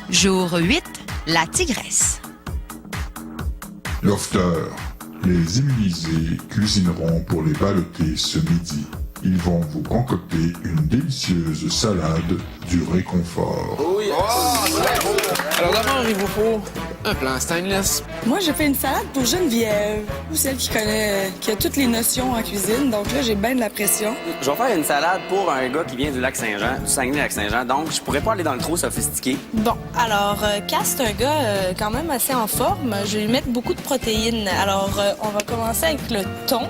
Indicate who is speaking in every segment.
Speaker 1: Jour 8, la tigresse.
Speaker 2: Lofter, les immunisés cuisineront pour les balloter ce midi. Ils vont vous concocter une délicieuse salade du réconfort.
Speaker 3: Oh yes! Alors d'abord, il vous faut un plan stainless.
Speaker 4: Moi, j'ai fait une salade pour Geneviève, ou celle qui a toutes les notions en cuisine. Donc là, j'ai bien de la pression.
Speaker 5: Je vais faire une salade pour un gars qui vient du Lac-Saint-Jean, du Saguenay-Lac-Saint-Jean. Donc, je pourrais pas aller dans le trop sophistiqué.
Speaker 6: Bon, alors, Cass, c'est un gars quand même assez en forme. Je vais lui mettre beaucoup de protéines. Alors, on va commencer avec le thon.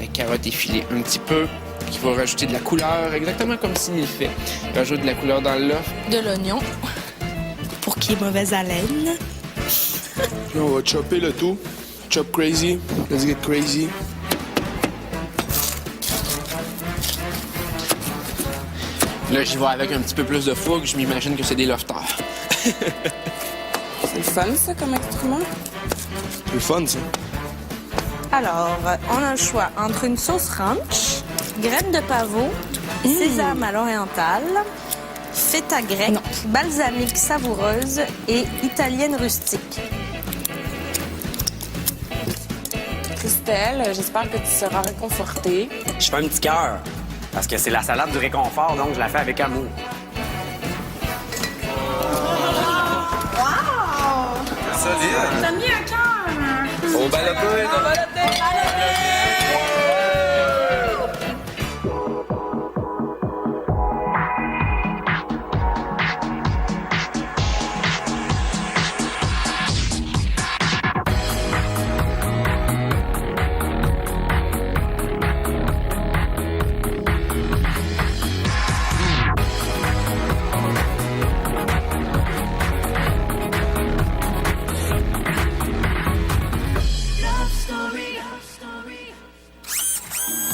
Speaker 3: La carotte effilée un petit peu, qui va rajouter de la couleur, exactement comme Cindy le fait. Il rajoute de la couleur dans l'œuf.
Speaker 6: De l'oignon, pour qu'il y ait mauvaise haleine.
Speaker 3: Puis on va chopper le tout. Chop crazy. Let's get crazy. Là, j'y vais avec un petit peu plus de fougue. Je m'imagine que c'est des lofters.
Speaker 4: C'est le fun, ça, comme instrument?
Speaker 3: C'est le fun, ça.
Speaker 6: Alors, on a le choix entre une sauce ranch, graines de pavot, sésame à l'orientale, feta grecque, balsamique savoureuse et italienne rustique.
Speaker 4: Christelle, j'espère que tu seras réconfortée.
Speaker 5: Je fais un petit cœur, parce que c'est la salade du réconfort, donc je la fais avec amour.
Speaker 3: Solide.
Speaker 4: T'as mis un cœur!
Speaker 3: Au balotage.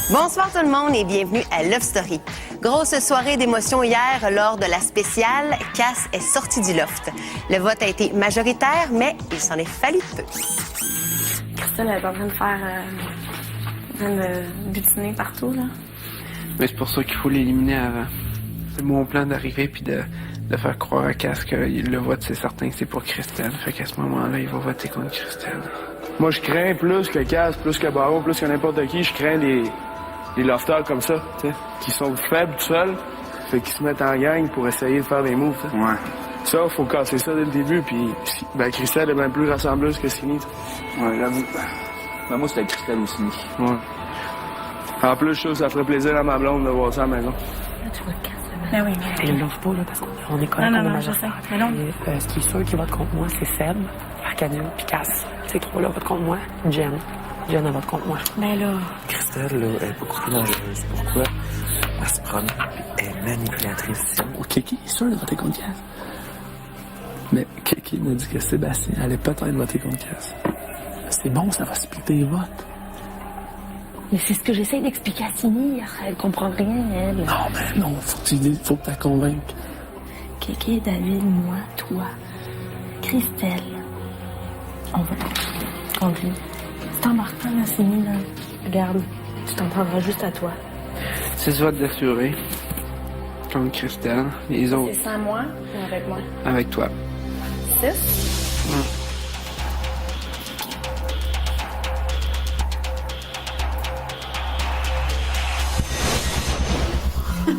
Speaker 7: Bonsoir tout le monde et bienvenue à Love Story. Grosse soirée d'émotion hier lors de la spéciale. Cass est sortie du loft. Le vote a été majoritaire, mais il s'en est fallu peu.
Speaker 8: Christelle, elle est en train de faire... en train de butiner partout, là.
Speaker 3: Mais c'est pour ça qu'il faut l'éliminer avant. C'est mon plan d'arriver puis de faire croire à Cass que le vote, c'est certain que c'est pour Christelle. Fait qu'à ce moment-là, il va voter contre Christelle.
Speaker 9: Moi, je crains plus que Cass, plus que Baron, plus que n'importe qui. Je crains les lofters comme ça, tu sais, qui sont faibles tout seuls, fait qu'ils se mettent en gang pour essayer de faire des moves. T'sais.
Speaker 5: Ouais.
Speaker 9: Ça, faut casser ça dès le début, puis Christelle est bien plus rassembleuse que Cindy.
Speaker 5: Ouais, j'avoue. Ben, moi, c'était Christelle ou Cindy.
Speaker 9: Ouais. En plus, je trouve que ça ferait plaisir à ma blonde de voir ça à la maison.
Speaker 8: Là, tu vois le casse, là. Ben oui, mais...
Speaker 10: Elle lâche pas, là, parce qu'on est correct.
Speaker 8: Non, je sais. Mais non.
Speaker 10: Ce qui est sûr qui vote contre moi, c'est Seb, Arcadieu, puis Cass. Ces trois-là votent contre moi. Jen, elle vote contre moi.
Speaker 8: Ben là...
Speaker 11: Christelle, là, elle est beaucoup plus dangereuse. Pourquoi? Elle se promène, elle est manipulatrice.
Speaker 10: Kiki est sûr de voter contre Cass. Mais Kiki m'a dit que Sébastien allait peut-être voter contre Cass. C'est bon, ça va splitter les votes.
Speaker 8: Mais c'est ce que j'essaye d'expliquer à Cindy. Elle comprend rien, elle.
Speaker 10: Non, mais non, faut que tu la convainques.
Speaker 8: Kiki, David, moi, toi, Christelle. On va contre lui. C'est embarquant, là, Cindy, là. Regarde, tu t'en prendras juste à toi.
Speaker 3: 6 votes d'assurés. Contre Christelle. Les autres.
Speaker 8: C'est sans moi ou avec moi?
Speaker 3: Avec toi.
Speaker 8: 6?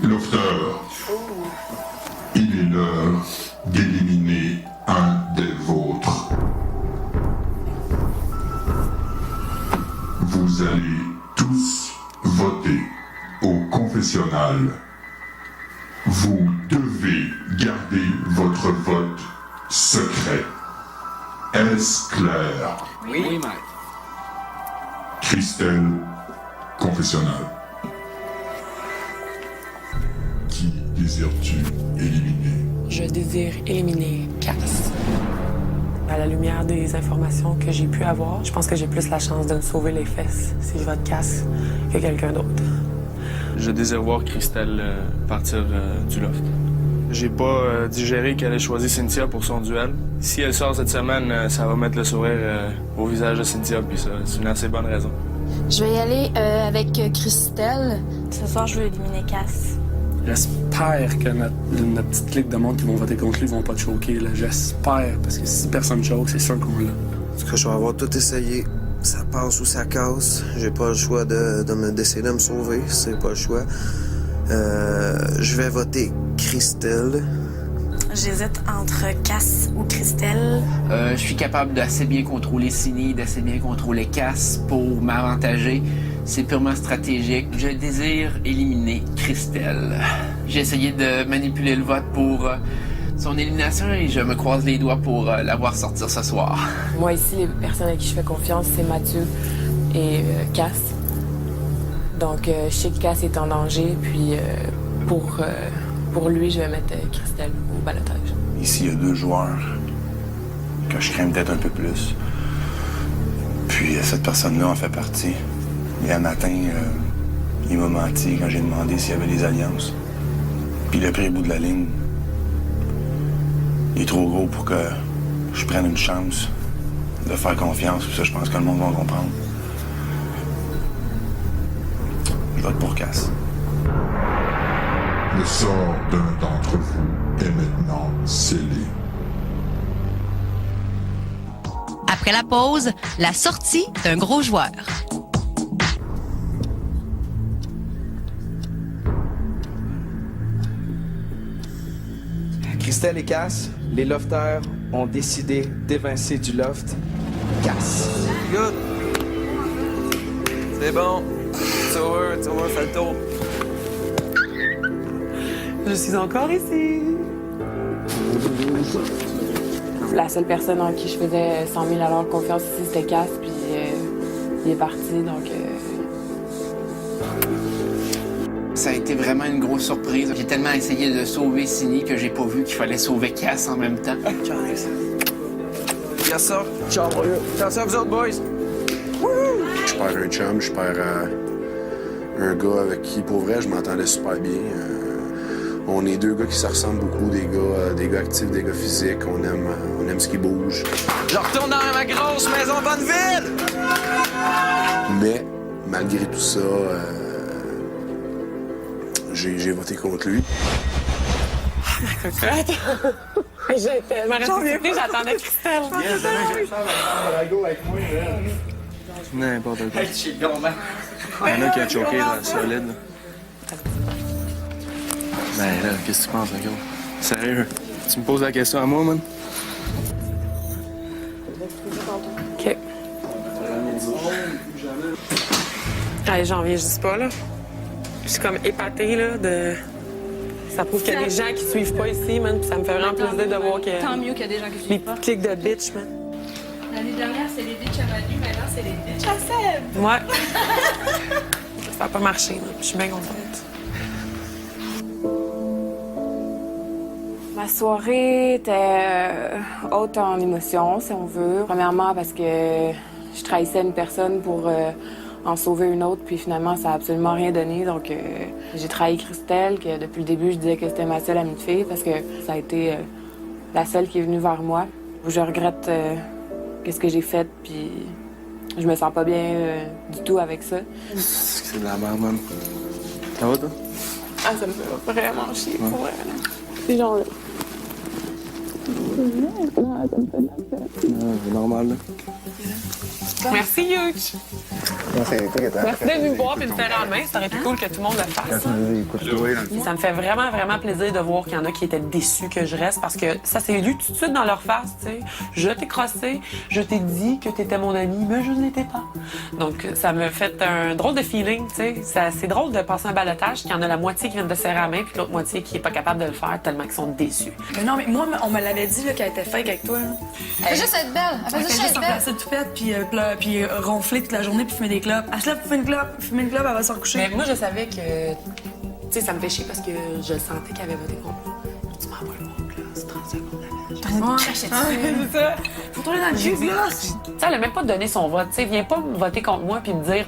Speaker 2: Lofter, il est l'heure d'éliminer un des vôtres. Vous allez tous voter au confessionnal. Vous devez garder votre vote secret. Est-ce clair?
Speaker 3: Oui, Mike.
Speaker 2: Christelle, confessionnal. Qui désires-tu éliminer?
Speaker 10: Je désire éliminer Cass. À la lumière des informations que j'ai pu avoir, je pense que j'ai plus la chance de me sauver les fesses si je vote Cass que quelqu'un d'autre.
Speaker 9: Je désire voir Christelle partir du loft. J'ai pas digéré qu'elle ait choisi Cynthia pour son duel. Si elle sort cette semaine, ça va mettre le sourire au visage de Cynthia, puis ça, c'est une assez bonne raison.
Speaker 6: Je vais y aller avec Christelle.
Speaker 8: Ce soir, je veux éliminer Cass.
Speaker 12: J'espère que notre petite clique de monde qui vont voter contre lui vont pas te choquer. J'espère, parce que si personne choque, c'est sûr qu'on l'a.
Speaker 11: En tout cas, je vais avoir tout essayé. Ça passe ou ça casse. J'ai pas le choix d'essayer de me sauver. C'est pas le choix. Je vais voter Christelle.
Speaker 6: J'hésite entre Cass ou Christelle.
Speaker 13: Je suis capable d'assez bien contrôler Cindy, d'assez bien contrôler Cass pour m'avantager. C'est purement stratégique. Je désire éliminer Christelle. J'ai essayé de manipuler le vote pour son élimination et je me croise les doigts pour la voir sortir ce soir.
Speaker 10: Moi, ici, les personnes à qui je fais confiance, c'est Mathieu et Cass. Donc, je sais que Cass est en danger, puis pour lui, je vais mettre Christelle au balotage.
Speaker 14: Ici, il y a 2 joueurs que je crains peut-être un peu plus. Puis cette personne-là en fait partie. Et un matin, il m'a menti quand j'ai demandé s'il y avait des alliances. Puis le prix au bout de la ligne, il est trop gros pour que je prenne une chance de faire confiance. Ça, je pense que le monde va comprendre. Je vote pour Cass.
Speaker 2: Le sort d'un d'entre vous est maintenant scellé.
Speaker 1: Après la pause, la sortie d'un gros joueur.
Speaker 15: Christelle et Cass, les lofters ont décidé d'évincer du loft Cass.
Speaker 11: Good. C'est bon. It's over, fais le tour.
Speaker 10: Je suis encore ici. La seule personne en qui je faisais 100 000 $ confiance ici, c'était Cass, puis il est parti, donc...
Speaker 13: Ça a été vraiment une grosse surprise. J'ai tellement essayé de sauver Cindy que j'ai pas vu qu'il fallait sauver Cass en même temps.
Speaker 11: Yes, ça. Ciao, attention à vous autres, boys.
Speaker 16: Je perds un chum, je perds un gars avec qui, pour vrai, je m'entendais super bien. On est 2 gars qui se ressemblent beaucoup, des gars actifs, des gars physiques. On aime ce qui bouge.
Speaker 11: Je retourne dans ma grosse maison Bonneville!
Speaker 16: Mais, malgré tout ça, j'ai voté contre lui.
Speaker 10: J'ai tellement resté, j'attendais Christelle.
Speaker 9: N'importe quoi. Il y en a qui a choqué, là, solide. Ben là, qu'est-ce que tu penses, gros? Sérieux? Tu me poses la question à moi, man?
Speaker 10: OK. Allez, j'en viens juste pas, là. Je suis comme épatée, là, de... Ça prouve qu'il y a des gens qui suivent pas ici, man, puis ça me fait vraiment plaisir de voir que...
Speaker 4: Tant mieux qu'il y a des gens qui suivent pas.
Speaker 10: Les clics de bitch, man.
Speaker 4: L'année dernière, c'est les bitches à Manu, maintenant, c'est les bitches à Seb.
Speaker 10: Ouais. Ça n'a pas marché, là. Je suis bien contente. Ma soirée était haute en émotions, si on veut. Premièrement, parce que je trahissais une personne pour en sauver une autre, puis finalement, ça n'a absolument rien donné. Donc, j'ai trahi Christelle, que depuis le début, je disais que c'était ma seule amie de fille, parce que ça a été la seule qui est venue vers moi. Je regrette qu'est-ce que j'ai fait, puis je me sens pas bien du tout avec ça.
Speaker 9: C'est de la merde, man. Ça va, toi?
Speaker 10: Ah, ça me fait vraiment chier, pour vrai. Ces gens-là. Non, ça me fait de la peine.
Speaker 9: C'est normal, là.
Speaker 10: Merci, Huge. Merci d'être venu me voir et me faire en main. Ça aurait été cool que tout le monde le fasse. Ça me fait vraiment, vraiment plaisir de voir qu'il y en a qui étaient déçus que je reste parce que ça s'est lu tout de suite dans leur face, tu sais. Je t'ai crossé, je t'ai dit que t'étais mon ami, mais je ne l'étais pas. Donc, ça me fait un drôle de feeling, tu sais. C'est drôle de passer un balotage, qu'il y en a la moitié qui viennent de serrer la main puis l'autre moitié qui n'est pas capable de le faire tellement qu'ils sont déçus.
Speaker 4: Mais non, mais moi, on me l'avait dit qu'elle était fake avec toi.
Speaker 17: Elle fait juste être belle. Elle fait juste être belle.
Speaker 4: Tout fait, puis ronfler toute la journée puis fumer des clopes. Elle se lève pour fumer une clope, elle va se recoucher.
Speaker 10: Mais moi, je savais que... Tu sais, ça me fait chier parce que je sentais qu'elle avait voté contre moi. Tu m'en vas le voir, là. C'est 30 secondes d'avant.
Speaker 17: T'as une cachette.
Speaker 4: C'est ça. Faut tourner dans le jus, là.
Speaker 10: Tu sais, elle a même pas donné son vote. Tu sais, viens pas me voter contre moi puis me dire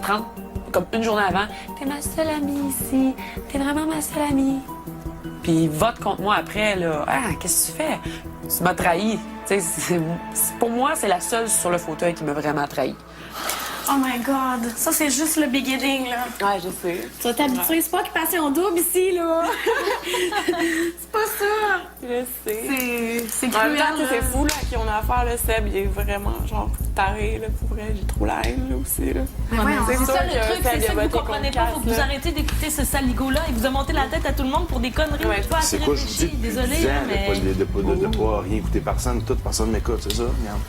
Speaker 10: comme une journée avant, t'es ma seule amie ici. T'es vraiment ma seule amie. Puis vote contre moi après, là. Ah, qu'est-ce que tu fais? Tu m'as trahi. Tu sais, pour moi, c'est la seule sur le fauteuil qui m'a vraiment trahi.
Speaker 8: Oh my God, ça c'est juste le beginning, là.
Speaker 10: Ouais, je sais.
Speaker 8: Tu vas t'habituer, c'est pas occupation double ici, là. C'est pas ça.
Speaker 10: Je sais.
Speaker 8: C'est
Speaker 10: En
Speaker 8: cruel,
Speaker 10: même temps,
Speaker 8: là.
Speaker 10: c'est fou, là, à qui on a affaire, le Seb, il est vraiment, genre, taré, là, pour vrai. J'ai trop la haine, là, aussi, là.
Speaker 8: Mais voyons,
Speaker 10: C'est
Speaker 8: c'est
Speaker 10: sûr
Speaker 8: ça le
Speaker 10: que
Speaker 8: truc,
Speaker 10: Seb,
Speaker 8: c'est
Speaker 10: il a
Speaker 8: ça que vous
Speaker 10: voté
Speaker 8: comprenez
Speaker 10: contre
Speaker 8: pas. Faut
Speaker 10: Cass,
Speaker 8: que vous
Speaker 10: là.
Speaker 8: arrêtez d'écouter ce saligo-là. Il vous a monté la tête à tout le monde pour des conneries.
Speaker 10: Ouais.
Speaker 8: Pas assez
Speaker 16: C'est quoi, je vous dis
Speaker 8: réfléchi.
Speaker 16: depuis
Speaker 8: Désolée,
Speaker 16: 10 ans
Speaker 8: mais...
Speaker 16: de pas rien écouter personne, toute personne m'écoute, c'est ça? Regarde.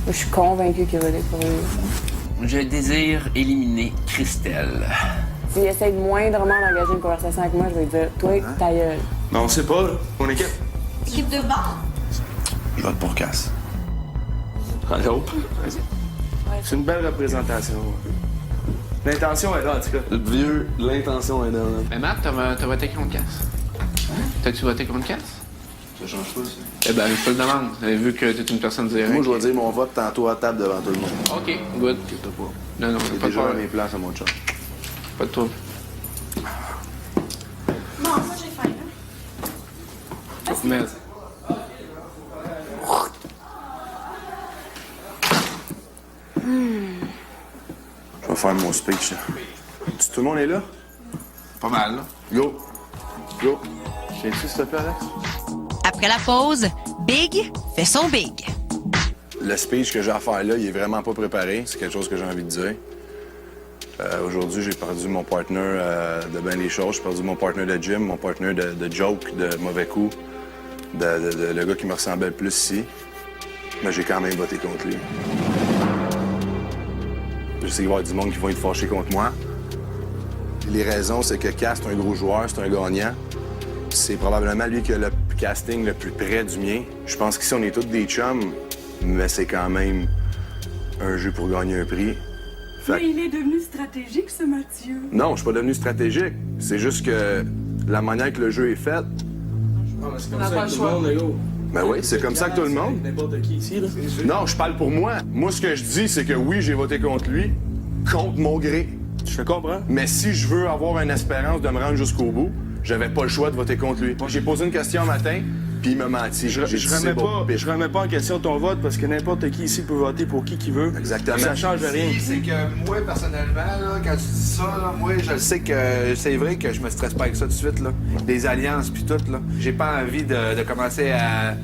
Speaker 10: Je suis convaincue qu'il a voté pour lui.
Speaker 13: Je désire éliminer Christelle.
Speaker 10: S'il essaye moindrement d'engager une conversation avec moi, je vais lui dire, toi, ta gueule.
Speaker 9: Mais on sait pas, là. Mon équipe.
Speaker 17: Équipe de bar.
Speaker 14: Je vote pour Cass.
Speaker 9: Allô? C'est une belle représentation. L'intention est là, en tout cas.
Speaker 14: Le vieux, l'intention est là.
Speaker 13: Mais Matt, t'as voté contre Cass. T'as-tu voté contre Cass?
Speaker 14: Ça change pas, ça.
Speaker 13: Eh ben, je te le demande, vu que t'es une personne directe.
Speaker 14: Moi, je vais dire mon vote tantôt à table devant tout le monde.
Speaker 13: OK, good.
Speaker 14: T'as pas.
Speaker 13: Non,
Speaker 14: J'ai
Speaker 13: pas de
Speaker 14: déjà
Speaker 13: problème.
Speaker 14: mes plans sur mon chat.
Speaker 13: Pas de trouble.
Speaker 8: Bon, ça j'ai faim, là.
Speaker 9: Merde.
Speaker 16: Je vais faire mon speech. Tout le monde est là?
Speaker 14: Pas mal, là.
Speaker 16: Go! Go! Viens-tu, s'il te plaît, Alex?
Speaker 1: Après la pause, Big fait son Big.
Speaker 16: Le speech que j'ai à faire là, il est vraiment pas préparé. C'est quelque chose que j'ai envie de dire. Aujourd'hui, j'ai perdu mon partner de bien les choses. J'ai perdu mon partner de gym, mon partner de joke, de mauvais coups, le gars qui me ressemblait le plus ici. Mais j'ai quand même voté contre lui. Je sais qu'il va y avoir du monde qui va être fâché contre moi. Les raisons, c'est que Cass, c'est un gros joueur, c'est un gagnant. C'est probablement lui qui a le casting le plus près du mien. Je pense qu'ici, on est tous des chums, mais c'est quand même un jeu pour gagner un prix. Fait que-
Speaker 18: Mais il est devenu stratégique, ce Mathieu.
Speaker 16: Non, je suis pas devenu stratégique. C'est juste que la manière que le jeu est fait.
Speaker 9: C'est comme ça que tout le monde, les gars.
Speaker 16: Ben oui, c'est comme ça que tout le monde.
Speaker 9: N'importe qui ici, là.
Speaker 16: Non, je parle pour moi. Moi, ce que je dis, c'est que oui, j'ai voté contre lui, contre mon gré.
Speaker 9: Je te comprends.
Speaker 16: Mais si je veux avoir une espérance de me rendre jusqu'au bout, j'avais pas le choix de voter contre lui. J'ai posé une question un matin, puis il m'a menti.
Speaker 9: Je remets pas en question ton vote parce que n'importe qui ici peut voter pour qui veut.
Speaker 16: Exactement.
Speaker 9: Ça change rien.
Speaker 14: C'est que moi, personnellement, là, quand tu dis ça, là, moi, je le sais que c'est vrai que je me stresse pas avec ça tout de suite. Là. Les alliances puis tout, là. J'ai pas envie de commencer à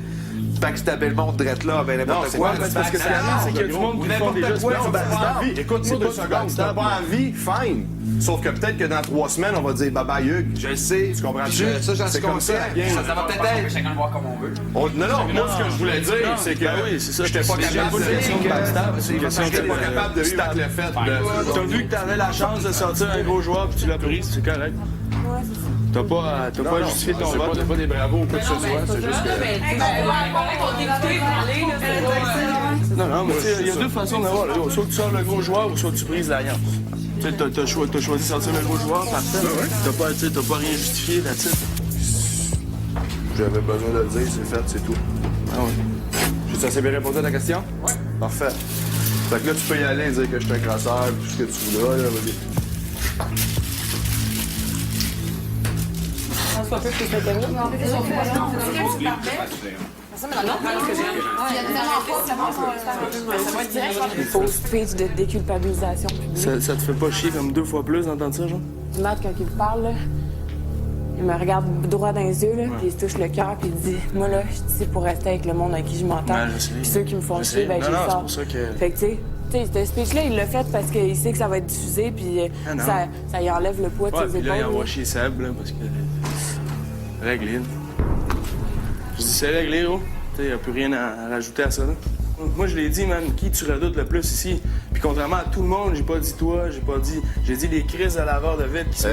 Speaker 14: backstabber le monde drette là, ben
Speaker 16: Non,
Speaker 14: n'importe
Speaker 16: c'est
Speaker 14: quoi.
Speaker 16: pas parce que c'est la
Speaker 9: c'est qu'il y a du monde qui font déjà
Speaker 16: n'importe quoi,
Speaker 9: du
Speaker 16: c'est pas envie. Écoute-moi 2 secondes. Si t'as pas envie, fine. Sauf que peut-être que dans 3 semaines, on va dire bye-y Hugues.
Speaker 14: Je le sais.
Speaker 16: Tu comprends-tu?
Speaker 14: Ça, j'en suis
Speaker 16: C'est comme ça,
Speaker 14: conscient.
Speaker 16: la game.
Speaker 14: Ça va peut-être être. Chacun le voir comme on veut.
Speaker 16: Non, moi, ce que je voulais dire, c'est que
Speaker 9: oui, c'est ça.
Speaker 16: j'étais pas
Speaker 9: C'est
Speaker 16: capable
Speaker 9: pas une question de backstab, c'est une question
Speaker 16: J'étais
Speaker 9: de-
Speaker 16: pas capable de stack le fait de...
Speaker 9: T'as vu que t'avais la chance de sortir un gros joueur puis tu l'as pris, c'est correct. T'as pas à justifier ton vote.
Speaker 16: C'est pas des bravos ou quoi que ce soit, c'est juste que...
Speaker 9: Non, mais tu sais, il y a deux façons d'avoir. Là. Soit tu sors le gros joueur ou soit tu brises l'alliance. Tu sais, t'as choisi de sortir le gros joueur, parfait. T'as pas rien justifié là-dessus.
Speaker 16: J'avais besoin de le dire, c'est fait, c'est tout.
Speaker 9: Ah oui.
Speaker 16: J'ai-tu assez bien répondu à ta question? Oui. Parfait. Fait que là, tu peux y aller et dire que je suis un crasseur, tout ce que tu voudras, là, vas-y.
Speaker 10: Soit peu que c'est terminé. Il faut speech de déculpabilisation publique.
Speaker 9: Ça te fait pas chier comme 2 fois plus d'entendre ça, genre?
Speaker 10: Matt, quand il parle, là, il me regarde droit dans les yeux, là, puis il se touche le cœur, puis il dit moi, là, je suis ici pour rester avec le monde avec qui je m'entends.
Speaker 9: Ouais, je sais.
Speaker 10: Puis ceux qui me font
Speaker 9: Je
Speaker 10: chier,
Speaker 9: sais.
Speaker 10: ben,
Speaker 9: Non,
Speaker 10: je les
Speaker 9: non,
Speaker 10: sors.
Speaker 9: c'est pour ça que-
Speaker 10: Fait que, tu sais, ce speech-là, il l'a fait parce qu'il sait que ça va être diffusé, puis
Speaker 9: Ah, non.
Speaker 10: ça y enlève le poids de
Speaker 9: Ouais,
Speaker 10: ses
Speaker 9: puis là, il
Speaker 10: épaules.
Speaker 9: envoie chier Seb, là, parce que... Réglé, là. Je dis, c'est réglé, gros. Tu sais, il n'y a plus rien à rajouter à ça, là. Moi, je l'ai dit, man, qui tu redoutes le plus ici? Puis contrairement à tout le monde, j'ai pas dit toi, j'ai dit les crises à la barre de vide qui se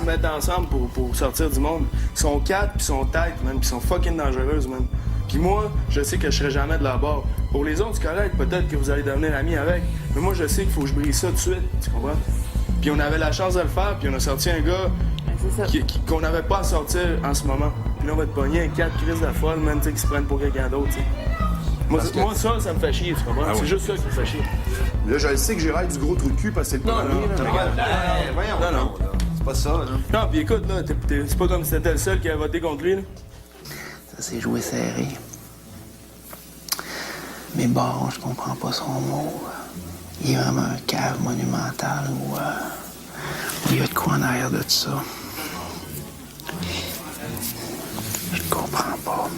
Speaker 9: mettent ensemble pour sortir du monde. Ils sont 4 puis ils sont têtes, man, puis ils sont fucking dangereuses, man. Puis moi, je sais que je serai jamais de leur bord. Pour les autres, c'est correct, peut-être que vous allez devenir amis avec, mais moi, je sais qu'il faut que je brise ça tout de suite, tu comprends? Puis on avait la chance de le faire, puis on a sorti un gars qu'on n'avait pas à sortir en ce moment. Puis là, on va te pogner avec 4 crises de folle, man, tu sais, qui se prennent pour quelqu'un d'autre, tu sais. Moi, ça me fait chier, tu comprends?
Speaker 16: Ah
Speaker 9: C'est
Speaker 16: oui.
Speaker 9: juste ça qui me fait chier.
Speaker 16: Là, je le sais que j'ai l'air du gros trou de cul parce que c'est le premier, là.
Speaker 14: Voyons.
Speaker 9: Non.
Speaker 14: C'est pas ça, là.
Speaker 9: Non, puis écoute, là, c'est pas comme si t'étais le seul qui a voté contre lui, là.
Speaker 13: Ça s'est joué serré. Mais bon, je comprends pas son mot. il est vraiment un cave monumental où il y a de quoi en arrière de tout ça. Je comprends pas.